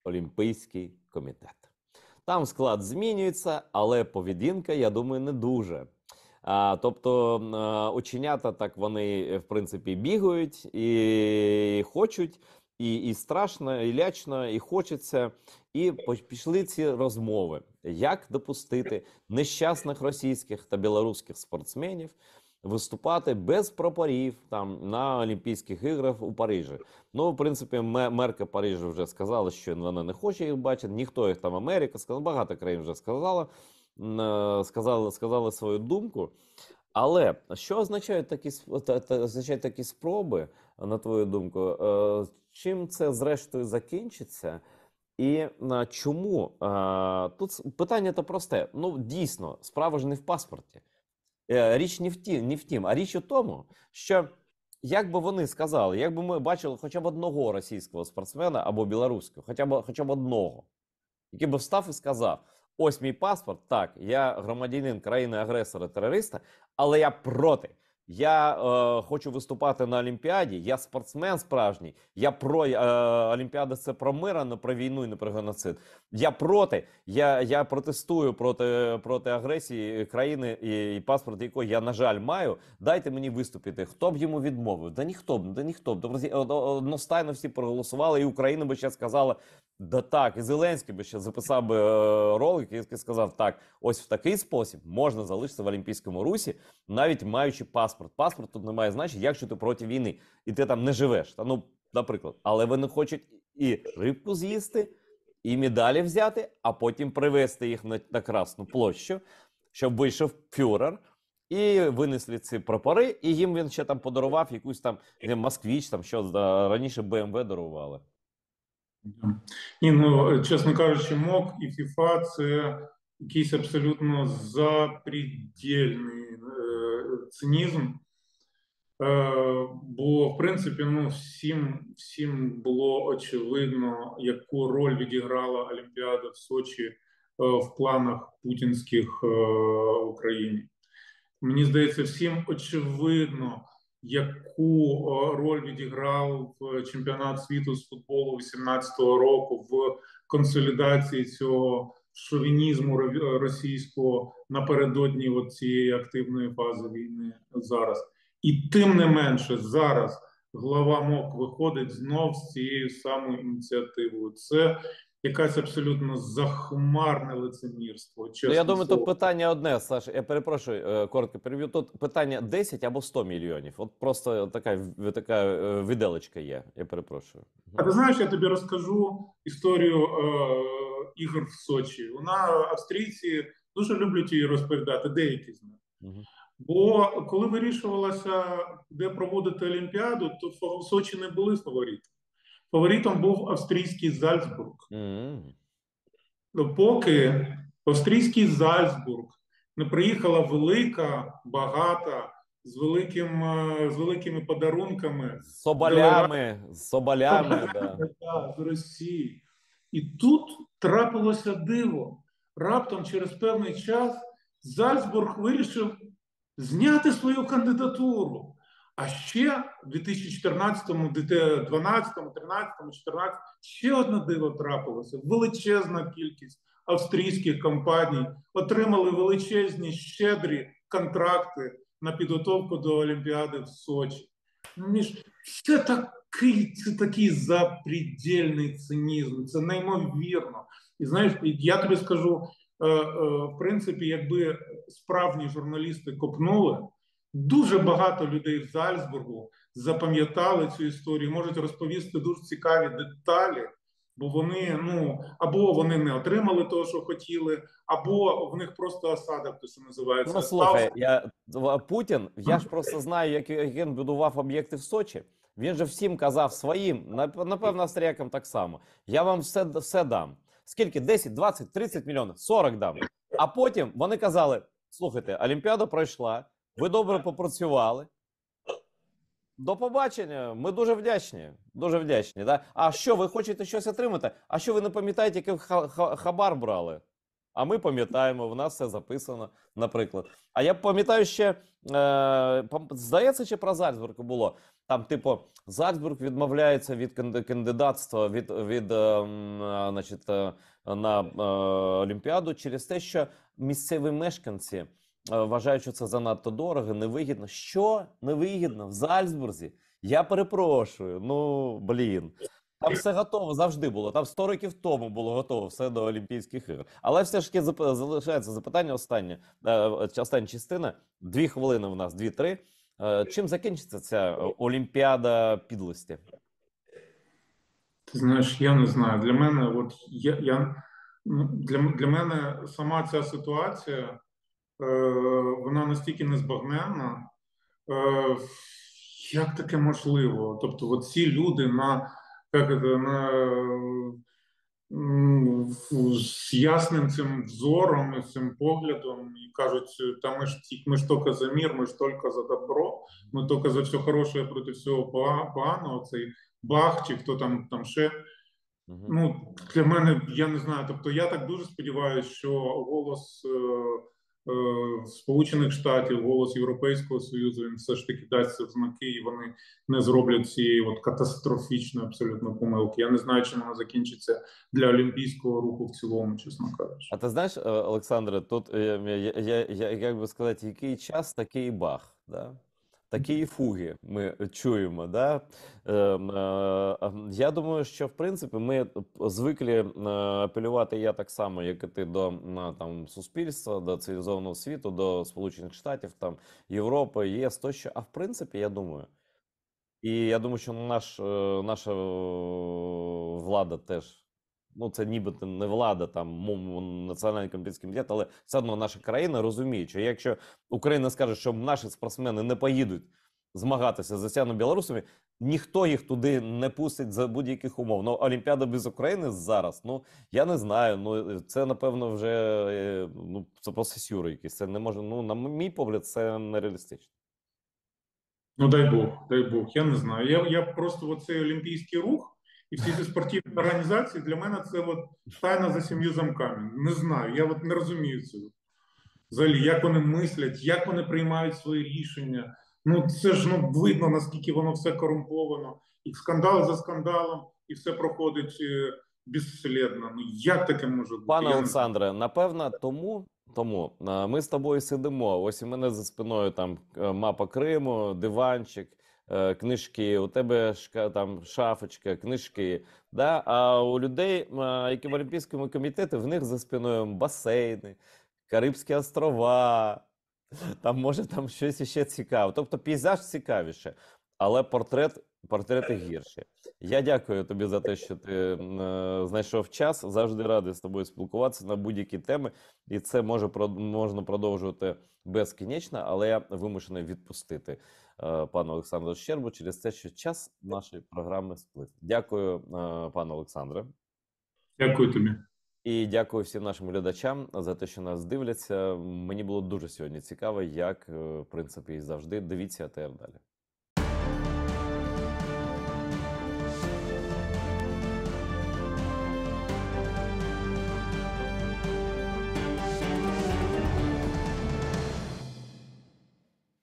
олімпійський комітет. Там склад змінюється, але поведінка, я думаю, не дуже. Тобто оченята так вони, в принципі, бігають і хочуть, і страшно, і лячно, і хочеться. І пішли ці розмови, як допустити нещасних російських та білоруських спортсменів виступати без прапорів там на Олімпійських іграх у Парижі. Ну, в принципі, мерка Парижу вже сказала, що вона не хоче їх бачити, ніхто їх там, Америка сказала, багато країн вже сказали свою думку. Але що означають такі спроби, на твою думку? Чим це зрештою закінчиться? І чому? Тут питання-то просте. Ну, дійсно, справа ж не в паспорті. Річ не в тім, а річ у тому, що як би вони сказали, як би ми бачили хоча б одного російського спортсмена або білоруського, хоча б одного, який би встав і сказав: ось мій паспорт, так, я громадянин країни-агресора, терориста, але я проти. Я хочу виступати на Олімпіаді, я спортсмен справжній, я про Олімпіада – це про мир, а не про війну і не про геноцид. Я проти, я протестую проти агресії країни, і паспорт якої я, на жаль, маю. Дайте мені виступити. Хто б йому відмовив? Да ніхто б. Одностайно всі проголосували, і Україна би ще сказала: да так, і Зеленський би ще записав би ролик і сказав: так, ось в такий спосіб можна залишитися в Олімпійському русі, навіть маючи паспорт. Паспорт тут не має значення, якщо ти проти війни, і ти там не живеш. Ну, наприклад. Але вони хочуть і рибку з'їсти, і медалі взяти, а потім привезти їх на Красну площу, щоб вийшов фюрер, і винесли ці прапори, і їм він ще там подарував якусь там Москвич, там що раніше БМВ дарували. Ні, ну, чесно кажучи, МОК і ФІФА – це якийсь абсолютно запредельний цинізм. Бо, в принципі, ну, всім було очевидно, яку роль відіграла Олімпіада в Сочі в планах путінських в Україні. Мені здається, всім очевидно, яку роль відіграв чемпіонат світу з футболу 18-го року в консолідації цього шовінізму російського напередодні цієї активної фази війни зараз. І тим не менше зараз глава МОК виходить знов з цією самою ініціативою. Це якась абсолютно захмарне лицемірство. Ну, я думаю, тут питання одне, Саша, я перепрошую, коротко переб'ю. Тут питання 10 або 100 мільйонів. От просто така віделочка є, я перепрошую. А ти знаєш, я тобі розкажу історію ігор в Сочі. Австрійці дуже люблять її розповідати, деякі з них. Бо коли вирішувалося, де проводити Олімпіаду, то в Сочі не були фаворитами. Фаворитом був австрійський Зальцбург. Поки в австрійський Зальцбург не приїхала велика, багата, з великими подарунками З соболями, да. да, з Росії. І тут трапилося диво. Раптом через певний час Зальцбург вирішив зняти свою кандидатуру. А ще в 2014, 2012, 2013, 2014 ще одне диво трапилося. Величезна кількість австрійських компаній отримали величезні щедрі контракти на підготовку до Олімпіади в Сочі. Це такий запредельний цинізм, це неймовірно. І знаєш, я тобі скажу, в принципі, якби справжні журналісти копнули, дуже багато людей в Зальцбургу запам'ятали цю історію, можуть розповісти дуже цікаві деталі, бо вони, або вони не отримали того, що хотіли, або в них просто осадок, то що називається. Ну, слухай, Путін, я ж просто знаю, як він будував об'єкти в Сочі. Він же всім казав своїм, напевно, австріякам так само. Я вам все дам. Скільки? 10, 20, 30 мільйонів? 40 дам. А потім вони казали, слухайте, Олімпіада пройшла, ви добре попрацювали. До побачення, ми дуже вдячні. Дуже вдячні. Да? А що, ви хочете щось отримати? А що ви не пам'ятаєте, який хабар брали? А ми пам'ятаємо, в нас все записано, наприклад. А я пам'ятаю ще, здається, ще про Зальцбург було. Там, типу, Зальцбург відмовляється від кандидатства на Олімпіаду через те, що місцеві мешканці вважають, що це занадто дорого, невигідно. Що невигідно в Зальцбурзі? Я перепрошую, блін. Там все готово завжди було. Там 100 років тому було готово все до Олімпійських ігор. Але все ж таки залишається запитання остання частина. 2 хвилини в нас, 2-3. Чим закінчиться ця Олімпіада підлості? Ти знаєш, я не знаю. Для мене, для мене сама ця ситуація, вона настільки незбагненна. Як таке можливо? Тобто, от ці люди з ясним цим взором, з цим поглядом, і кажуть, та ми ж тільки за мир, ми ж тільки за добро, ми тільки за все хороше проти всього поганого, цей Бах чи хто там ще. Для мене, я не знаю, тобто я так дуже сподіваюся, що голос Сполучених Штатів, голос Європейського Союзу, він все ж таки дасть в знаки, і вони не зроблять цієї катастрофічної абсолютно помилки. Я не знаю, чим вона закінчиться для олімпійського руху в цілому, чесно кажучи. А ти знаєш, Олександре, тут, як би сказати, який час, такий Бах, да? Такі фуги ми чуємо. Да? Я думаю, що в принципі ми звикли апелювати, я так само, як і ти, до суспільства, до цивілізованого світу, до Сполучених Штатів, Європи, ЄС тощо. А в принципі, я думаю, що наша влада теж, це нібито не влада, Національний олімпійський комітет, але все одно наша країна розуміє, що якщо Україна скаже, що наші спортсмени не поїдуть змагатися з росіянами-білорусами, ніхто їх туди не пустить за будь-яких умов. Олімпіада без України зараз, я не знаю, це, напевно, вже це просто сюр якийсь. Це не може, на мій погляд, це нереалістично. Дай Бог, я не знаю. Я просто оцей олімпійський рух і всі ці спортивні організації, для мене це тайна за 7 замками. Не знаю, я не розумію цього. Взагалі, як вони мислять, як вони приймають свої рішення. Це ж видно, наскільки воно все корумповано. І скандал за скандалом, і все проходить безслідно. Як таке може бути? Пане Олександре, напевно, тому ми з тобою сидимо. Ось у мене за спиною мапа Криму, диванчик, книжки, у тебе шафочка, книжки. Да? А у людей, які в Олімпійському комітеті, в них за спиною басейни, Карибські острова, може щось ще цікаве. Тобто пейзаж цікавіше, але портрети гірші. Я дякую тобі за те, що ти знайшов час. Завжди радий з тобою спілкуватися на будь-які теми. І це можна продовжувати безкінечно, але я вимушений відпустити пана Олександра Щербу через те, що час нашої програми сплив. Дякую, пане Олександре. Дякую тобі. І дякую всім нашим глядачам за те, що нас дивляться. Мені було дуже сьогодні цікаво, як, в принципі, і завжди. Дивіться АТR далі.